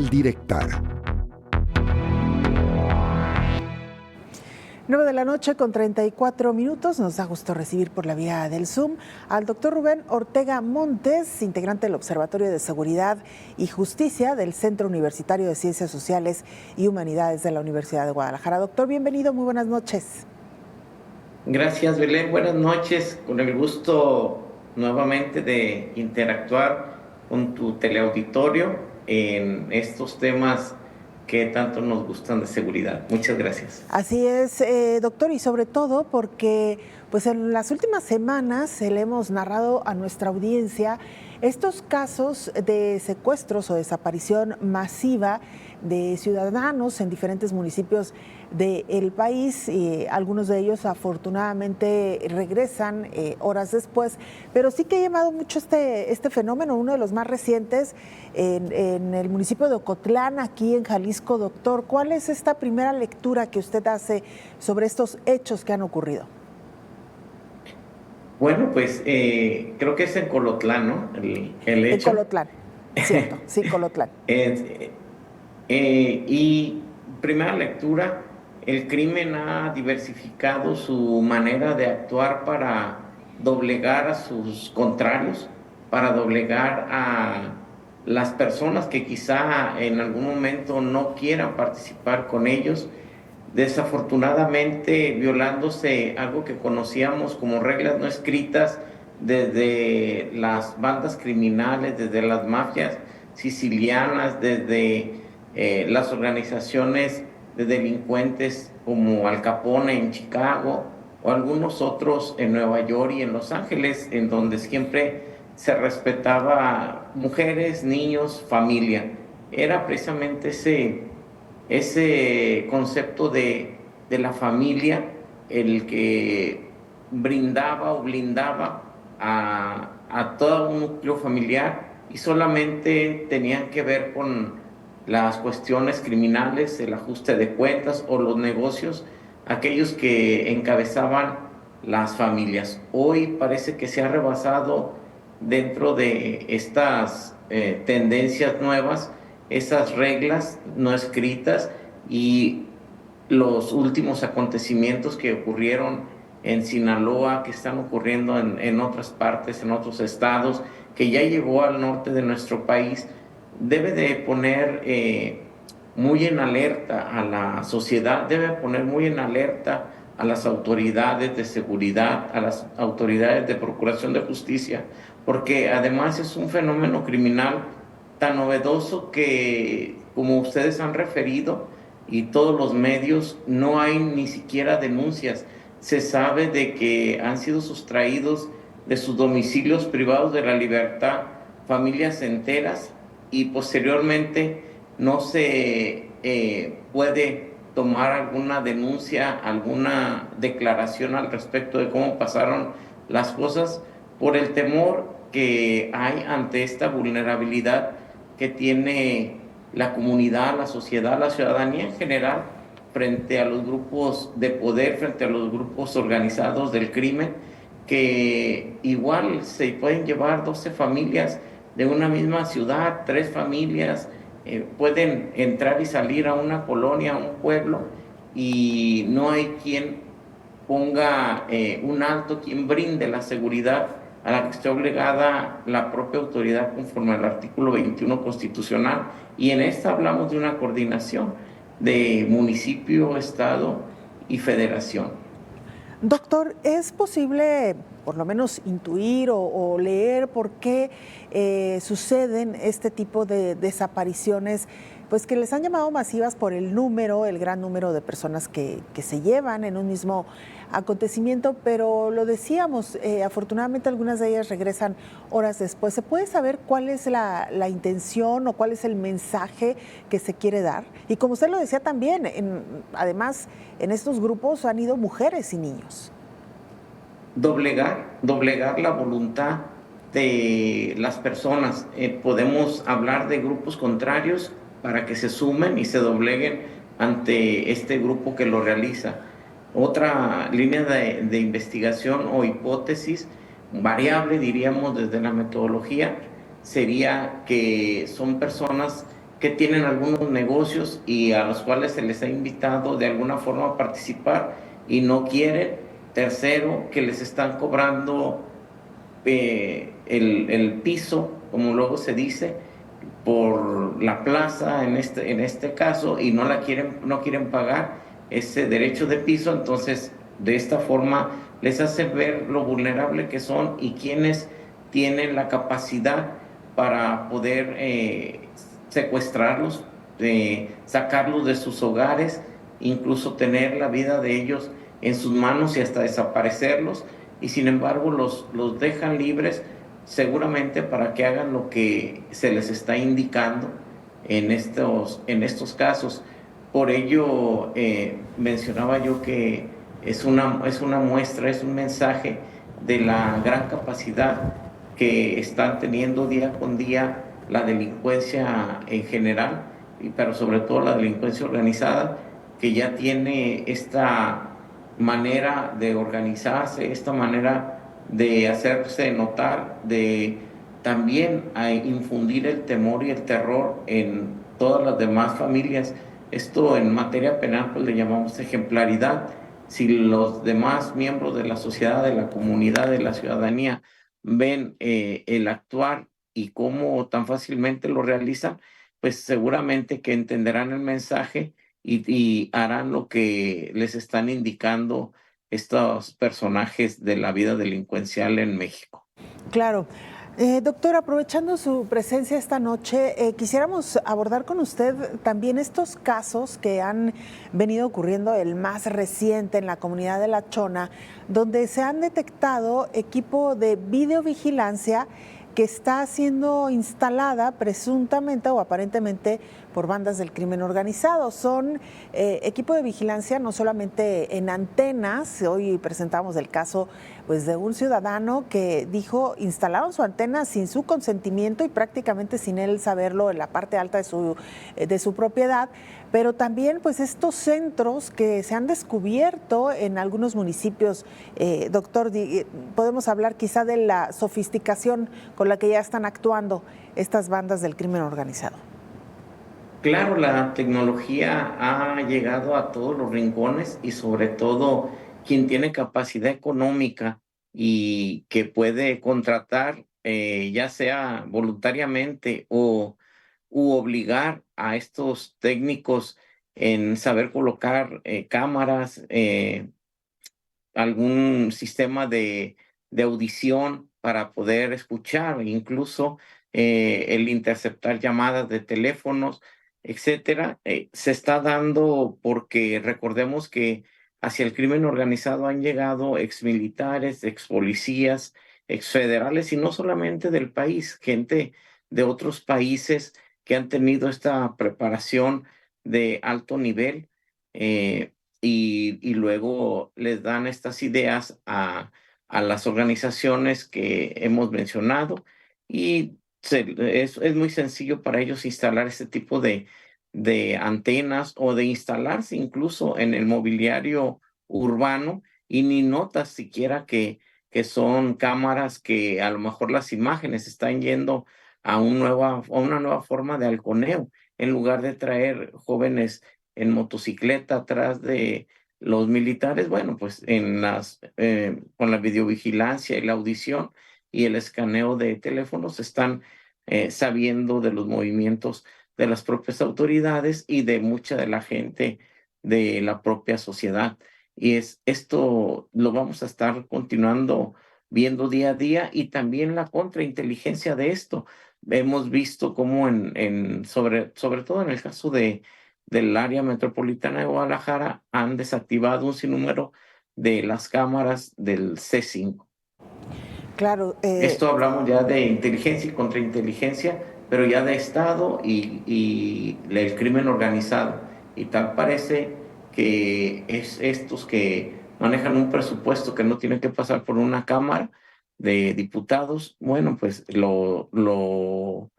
Señal Directa. 9:34 p.m. Nos da gusto recibir por la vía del Zoom al doctor Rubén Ortega Montes, integrante del Observatorio de Seguridad y Justicia del Centro Universitario de Ciencias Sociales y Humanidades de la Universidad de Guadalajara. Doctor, bienvenido, muy buenas noches. Gracias, Belén. Buenas noches. Con el gusto nuevamente de interactuar con tu teleauditorio en estos temas que tanto nos gustan de seguridad. Muchas gracias. Así es, doctor, y sobre todo porque pues en las últimas semanas le hemos narrado a nuestra audiencia estos casos de secuestros o desaparición masiva de ciudadanos en diferentes municipios del país, y algunos de ellos afortunadamente regresan horas después, pero sí que ha llamado mucho este fenómeno, uno de los más recientes en el municipio de Ocotlán, aquí en Jalisco. Doctor, ¿cuál es esta primera lectura que usted hace sobre estos hechos que han ocurrido? Bueno, pues creo que es en Colotlán, ¿no? El hecho. En Colotlán, cierto, sí, Colotlán. Y primera lectura, el crimen ha diversificado su manera de actuar para doblegar a sus contrarios, para doblegar a las personas que quizá en algún momento no quieran participar con ellos, desafortunadamente violándose algo que conocíamos como reglas no escritas desde las bandas criminales, desde las mafias sicilianas, desde las organizaciones de delincuentes como Al Capone en Chicago o algunos otros en Nueva York y en Los Ángeles, en donde siempre se respetaba mujeres, niños, familia. Era precisamente ese concepto de la familia el que brindaba o blindaba a todo un núcleo familiar, y solamente tenían que ver con las cuestiones criminales, el ajuste de cuentas o los negocios, aquellos que encabezaban las familias. Hoy parece que se ha rebasado dentro de estas tendencias nuevas, esas reglas no escritas, y los últimos acontecimientos que ocurrieron en Sinaloa, que están ocurriendo en otras partes, en otros estados, que ya llegó al norte de nuestro país, debe de poner muy en alerta a la sociedad, debe poner muy en alerta a las autoridades de seguridad, a las autoridades de procuración de justicia, porque además es un fenómeno criminal tan novedoso que, como ustedes han referido, y todos los medios, no hay ni siquiera denuncias. Se sabe de que han sido sustraídos de sus domicilios privados de la libertad familias enteras, y posteriormente no se puede tomar alguna denuncia, alguna declaración al respecto de cómo pasaron las cosas, por el temor que hay ante esta vulnerabilidad que tiene la comunidad, la sociedad, la ciudadanía en general, frente a los grupos de poder, frente a los grupos organizados del crimen, que igual se pueden llevar 12 familias de una misma ciudad, 3 familias, pueden entrar y salir a una colonia, a un pueblo, y no hay quien ponga un alto, quien brinde la seguridad a la que esté obligada la propia autoridad conforme al artículo 21 constitucional. Y en esta hablamos de una coordinación de municipio, estado y federación. Doctor, ¿es posible por lo menos intuir o leer por qué suceden este tipo de desapariciones, pues que les han llamado masivas por el gran número de personas que se llevan en un mismo acontecimiento? Pero lo decíamos, afortunadamente algunas de ellas regresan horas después. ¿Se puede saber cuál es la intención o cuál es el mensaje que se quiere dar? Y como usted lo decía también, además en estos grupos han ido mujeres y niños. Doblegar la voluntad de las personas. Podemos hablar de grupos contrarios para que se sumen y se dobleguen ante este grupo que lo realiza. Otra línea de investigación o hipótesis variable, diríamos, desde la metodología, sería que son personas que tienen algunos negocios y a los cuales se les ha invitado de alguna forma a participar y no quieren. Tercero, que les están cobrando el piso, como luego se dice, por la plaza en este caso, y no quieren pagar ese derecho de piso. Entonces de esta forma les hace ver lo vulnerable que son y quienes tienen la capacidad para poder secuestrarlos, sacarlos de sus hogares, incluso tener la vida de ellos en sus manos y hasta desaparecerlos, y sin embargo los dejan libres seguramente para que hagan lo que se les está indicando en estos casos. Por ello, mencionaba yo que es una muestra, es un mensaje de la gran capacidad que están teniendo día con día la delincuencia en general, pero sobre todo la delincuencia organizada, que ya tiene esta manera de organizarse, esta manera de hacerse notar, de también a infundir el temor y el terror en todas las demás familias. Esto en materia penal pues le llamamos ejemplaridad. Si los demás miembros de la sociedad, de la comunidad, de la ciudadanía ven el actuar y cómo tan fácilmente lo realizan, pues seguramente que entenderán el mensaje y harán lo que les están indicando estos personajes de la vida delincuencial en México. Claro. Doctor, aprovechando su presencia esta noche, quisiéramos abordar con usted también estos casos que han venido ocurriendo, el más reciente en la comunidad de La Chona, donde se han detectado equipo de videovigilancia que está siendo instalada presuntamente o aparentemente por bandas del crimen organizado. Son equipo de vigilancia no solamente en antenas. Hoy presentamos el caso pues, de un ciudadano que dijo instalaron su antena sin su consentimiento y prácticamente sin él saberlo en la parte alta de su propiedad. Pero también pues estos centros que se han descubierto en algunos municipios, doctor, podemos hablar quizá de la sofisticación con la que ya están actuando estas bandas del crimen organizado. Claro, la tecnología ha llegado a todos los rincones y sobre todo quien tiene capacidad económica y que puede contratar, ya sea voluntariamente o u obligar a estos técnicos en saber colocar cámaras, algún sistema de audición para poder escuchar, incluso el interceptar llamadas de teléfonos, etcétera. Se está dando porque recordemos que hacia el crimen organizado han llegado exmilitares, expolicías, exfederales y no solamente del país, gente de otros países que han tenido esta preparación de alto nivel. Y luego les dan estas ideas a las organizaciones que hemos mencionado y es muy sencillo para ellos instalar este tipo de antenas o de instalarse incluso en el mobiliario urbano y ni notas siquiera que son cámaras, que a lo mejor las imágenes están yendo a una nueva forma de halconeo en lugar de traer jóvenes en motocicleta atrás de los militares. Bueno, pues con la videovigilancia y la audición y el escaneo de teléfonos están sabiendo de los movimientos de las propias autoridades y de mucha de la gente de la propia sociedad. Y esto lo vamos a estar continuando viendo día a día, y también la contrainteligencia de esto. Hemos visto cómo sobre todo en el caso del área metropolitana de Guadalajara, han desactivado un sinnúmero de las cámaras del C5. Claro. Esto hablamos ya de inteligencia y contrainteligencia, pero ya de Estado y el crimen organizado. Y tal parece que es estos que manejan un presupuesto que no tiene que pasar por una Cámara de Diputados, bueno, pues lo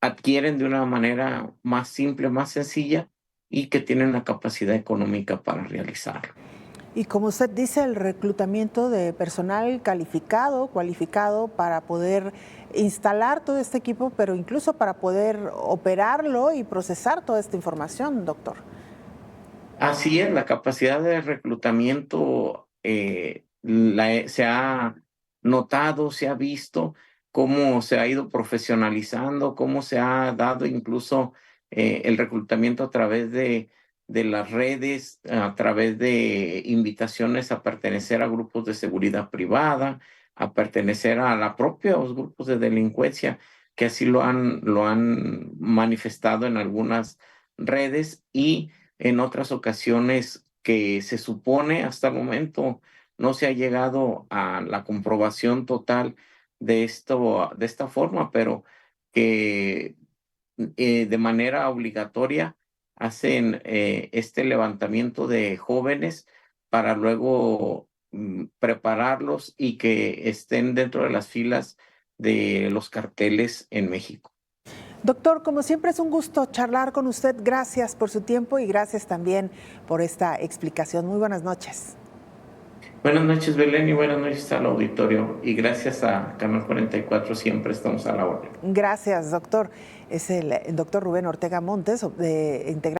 adquieren de una manera más simple, más sencilla, y que tienen la capacidad económica para realizarlo. Y como usted dice, el reclutamiento de personal cualificado para poder instalar todo este equipo, pero incluso para poder operarlo y procesar toda esta información, doctor. Así es, la capacidad de reclutamiento se ha notado, se ha visto cómo se ha ido profesionalizando, cómo se ha dado incluso el reclutamiento a través de las redes, a través de invitaciones a pertenecer a grupos de seguridad privada, a pertenecer a los propios grupos de delincuencia que así lo han manifestado en algunas redes y en otras ocasiones que se supone hasta el momento no se ha llegado a la comprobación total de esto, de esta forma, pero que de manera obligatoria hacen este levantamiento de jóvenes para luego prepararlos y que estén dentro de las filas de los carteles en México. Doctor, como siempre es un gusto charlar con usted. Gracias por su tiempo y gracias también por esta explicación. Muy buenas noches. Buenas noches, Belén, y buenas noches al auditorio. Y gracias a Canal 44, siempre estamos a la orden. Gracias, doctor. Es el doctor Rubén Ortega Montes, integrante